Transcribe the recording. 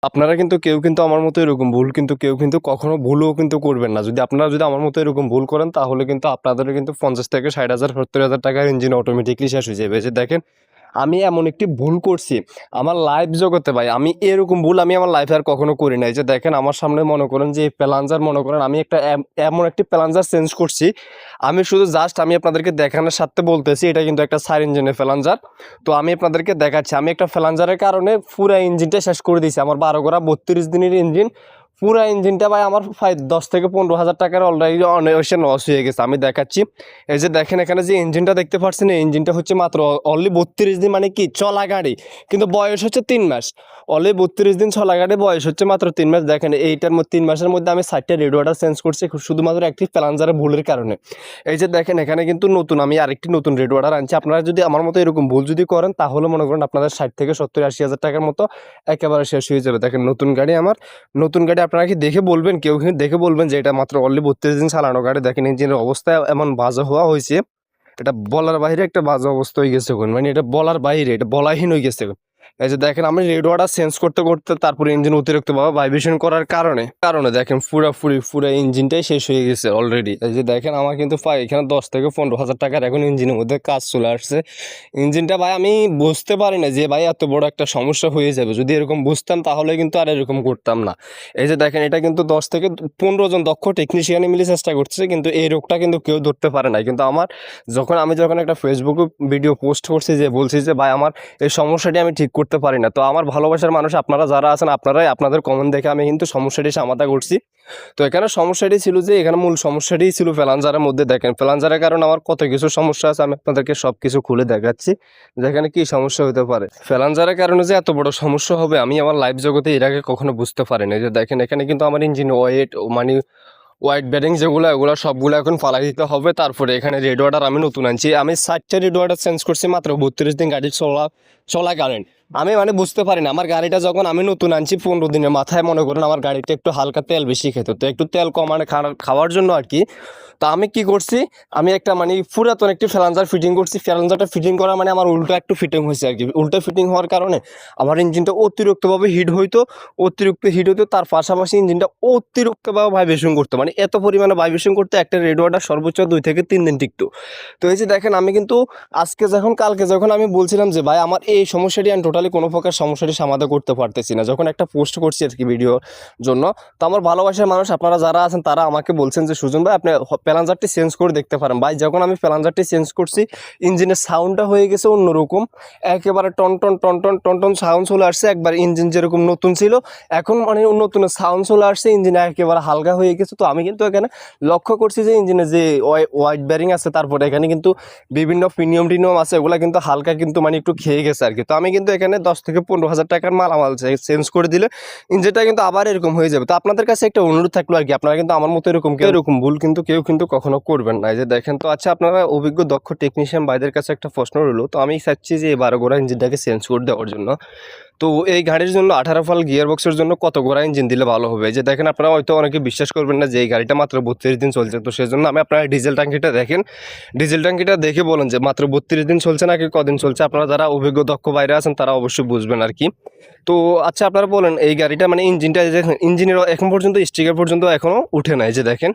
আপনারা কিন্তু কেউ কিন্তু আমার মতো এরকম ভুল কিন্তু কেউ কিন্তু কখনো ভুলও কিন্তু করবেন না। আপনারা যদি আমার মতো এরকম ভুল করেন তাহলে কিন্তু আপনাদেরও কিন্তু 50 থেকে 60,000 70,000 টাকার ইঞ্জিন অটোমেটিকলি শেষ হয়ে যাবে। এই যে দেখেন আমি এমন একটি ভুল করছি আমার লাইফ জগতে ভাই, আমি এরকম ভুল আমি আমার লাইফে আর কখনো করি নাই। যে দেখেন আমার সামনে মনে করেন যে প্যালেঞ্জার, মনে করেন আমি একটা এমন একটি প্যালেঞ্জার চেঞ্জ করছি। আমি শুধু জাস্ট আমি আপনাদেরকে দেখানোর সাথে বলতেছি এটা কিন্তু একটা 4 ইঞ্জিনের প্যালেঞ্জার। তো আমি আপনাদেরকে দেখাচ্ছি আমি একটা প্যালেঞ্জারের কারণে পুরো ইঞ্জিনটা শেষ করে দিয়েছি। আমার 12 করা 32 দিনের ইঞ্জিন, পুরো ইঞ্জিনটা ভাই আমার 10 থেকে 15,000 টাকার অলরেডি অনেক লস হয়ে গেছে। আমি দেখাচ্ছি, এই যে দেখেন এখানে যে ইঞ্জিনটা দেখতে পাচ্ছেন, এই ইঞ্জিনটা হচ্ছে মাত্র অনলি 32 দিন, মানে কি চলা গাড়ি, কিন্তু বয়স হচ্ছে 3 মাস। অনলি 32 দিন চলা গাড়ি, বয়স হচ্ছে মাত্র 3 মাস। দেখেন এইটার মধ্যে 3 মাসের মধ্যে আমি 60টা রেডিওয়াটার চেঞ্জ করছি শুধুমাত্র একটি প্যালেঞ্জারের ভুলের কারণে। এই যে দেখেন এখানে কিন্তু নতুন আমি আরেকটি নতুন রেডিওয়াটার আনছি। আপনারা যদি আমার মতো এরকম ভুল যদি করেন তাহলে মনে করেন আপনাদের 60 থেকে 70-80,000 টাকার মতো একেবারে শেষ হয়ে যাবে। দেখেন নতুন গাড়ি আমার, নতুন গাড়ি আপনারা কি দেখে বলবেন, কেউ কিন্তু দেখে বলবেন যে এটা মাত্র অনলি 32 দিন চালানো গাড়ি। দেখেন ইঞ্জিনের অবস্থা এমন বাজে হওয়া হয়েছে, এটা বলার বাইরে একটা বাজে অবস্থা হয়ে গেছে, মানে এটা বলার বাইরে, এটা বলাহীন হয়ে গেছে। এই যে দেখেন আমি রেডিওটা চেঞ্জ করতে করতে তারপরে ইঞ্জিন অতিরিক্তভাবে ভাইব্রেশন করার কারণে দেখেন পুরো ইঞ্জিনটাই শেষ হয়ে গেছে অলরেডি। এই যে দেখেন আমার কিন্তু এখানে 10 থেকে 15,000 টাকার এখন ইঞ্জিনের মধ্যে কাজ চলে আসছে। ইঞ্জিনটা ভাই আমি বুঝতে পারি না যে ভাই এত বড় একটা সমস্যা হয়ে যাবে। যদি এরকম বুঝতাম তাহলে কিন্তু আর এরকম করতাম না। এই যে দেখেন এটা কিন্তু 10 থেকে 15 জন দক্ষ টেকনিশিয়ানে মিলে চেষ্টা করছে, কিন্তু এই রোগটা কিন্তু কেউ ধরতে পারে না। কিন্তু আমার যখন একটা ফেসবুকে ভিডিও পোস্ট করছি যে বলছি যে ভাই আমার এই সমস্যাটি আমি ঠিক করতে পারি না, তো আমার ভালোবাসার মানুষ আপনারা যারা আছেন আপনারাই আপনাদের কমেন্ট দেখে আমি কিন্তু সমস্যাটি সমাধান করছি। তো এখানে সমস্যাটি ছিল যে এখানে মূল সমস্যাটি ছিল প্যালেঞ্জারের মধ্যে। দেখেন প্যালেঞ্জারের কারণে আমার কত কিছু সমস্যা আছে, আমি আপনাদেরকে সব কিছু খুলে দেখাচ্ছি যেখানে কি সমস্যা হতে পারে। প্যালেঞ্জারের কারণে যে এত বড় সমস্যা হবে আমি আমার লাইফ জগতে এর আগে কখনো বুঝতে পারিনি। যে দেখেন এখানে কিন্তু আমার ইঞ্জিন ওয়েট, মানে হোয়াইট ব্যারিং যেগুলো এগুলো সবগুলো এখন ফালাই দিতে হবে। তারপরে এখানে রেড ওয়াটার আমি নতুন আনছি, আমি 60টা রেড ওয়াটার চেঞ্জ করছি মাত্র 32 দিন গাড়ি চলা কারেন্ট। আমি মানে বুঝতে পারি না, আমার গাড়িটা যখন আমি নতুন আনছি 15 দিনের মাথায় মনে করেন আমার গাড়িটা একটু হালকা তেল বেশি খেত, তো একটু তেল কমানো খাওয়ার জন্য আর কি। তো আমি কি করছি, আমি একটা মানে পুরাতন একটি প্যালেঞ্জার ফিটিং করছি। প্যালেঞ্জারটা ফিটিং করা মানে আমার উল্টো একটু ফিটিং হয়েছে আর কি। উল্টো ফিটিং হওয়ার কারণে আমার ইঞ্জিনটা অতিরিক্তভাবে হিট হইতো, তার পাশাপাশি ইঞ্জিনটা অতিরিক্তভাবে ভাইব্রেশন করতো, মানে এত পরিমাণে ভাইব্রেশন করতে একটা রেড ওয়াটার সর্বোচ্চ 2 থেকে 3 দিন টিকতো। তো এই যে দেখেন আমি কিন্তু কালকে যখন আমি বলছিলাম যে ভাই আমার এই সমস্যাটি আমি টোটালি কোনো প্রকার সমস্যাটি সমাধান করতে পারতেছি না, যখন একটা পোস্ট করছি আর কি ভিডিওর জন্য, তো আমার ভালোবাসার মানুষ আপনারা যারা আছেন তারা আমাকে বলছেন যে সুজন ভাই আপনি প্যালেঞ্জারটি চেঞ্জ করে দেখতে পারেন। ভাই যখন আমি প্যালেঞ্জারটি চেঞ্জ করছি ইঞ্জিনের সাউন্ডটা হয়ে গেছে অন্যরকম, একেবারে টন টন টন টন টন টন সাউন্ড চলে আসছে। একবার ইঞ্জিন যেরকম নতুন ছিল এখন মানে নতুন সাউন্ড চলে আসছে, ইঞ্জিন একেবারে হালকা হয়ে গেছে। তো আমি কিন্তু এখানে লক্ষ্য করছি যে ইঞ্জিনে যে হোয়াইট ব্যারিং আছে, তারপরে এখানে কিন্তু বিভিন্ন প্রিমিয়াম আছে, ওগুলো কিন্তু হালকা কিন্তু মানে একটু খেয়ে গেছে আর কি। তো আমি কিন্তু এখানে 10 থেকে 15,000 টাকার মালামাল চেঞ্জ করে দিলে ইঞ্জিনটা কিন্তু আবার এরকম হয়ে যাবে। তো আপনাদের কাছে একটা অনুরোধ থাকলো আর কি, আপনারা কিন্তু আমার মতো এরকম ভুল কিন্তু কেউ কিন্তু কখনো করবেন না। এই যে দেখেন, তো আচ্ছা আপনারা অভিজ্ঞ দক্ষ টেকনিশিয়ান ভাইদের কাছে একটা প্রশ্ন রইলো, তো আমি চাচ্ছি যে এই 12 গোড়া ইঞ্জিনটাকে চেঞ্জ করে দেওয়ার জন্য। তো এই গাড়ির জন্য 18 ফাল গিয়ার বক্সের জন্য কত গোড়া ইঞ্জিন দিলে ভালো হবে? যে দেখেন আপনারা হয়তো অনেকে বিশ্বাস করবেন না যে এই গাড়িটা মাত্র 32 দিন চলছে, তো সেজন্য আমি আপনারা ডিজেল ট্যাঙ্কিটা দেখেন, ডিজেল ট্যাঙ্কিটা দেখে বলেন যে মাত্র 32 দিন চলছে নাকি কদিন চলছে। আপনারা যারা অভিজ্ঞ দক্ষ বাইরে আছেন তারা অবশ্যই বুঝবেন আর কি। তো আচ্ছা আপনারা বলেন এই গাড়িটা মানে ইঞ্জিনটা, ইঞ্জিনের এখন পর্যন্ত স্টিকার পর্যন্ত এখনও উঠে নাই, যে দেখেন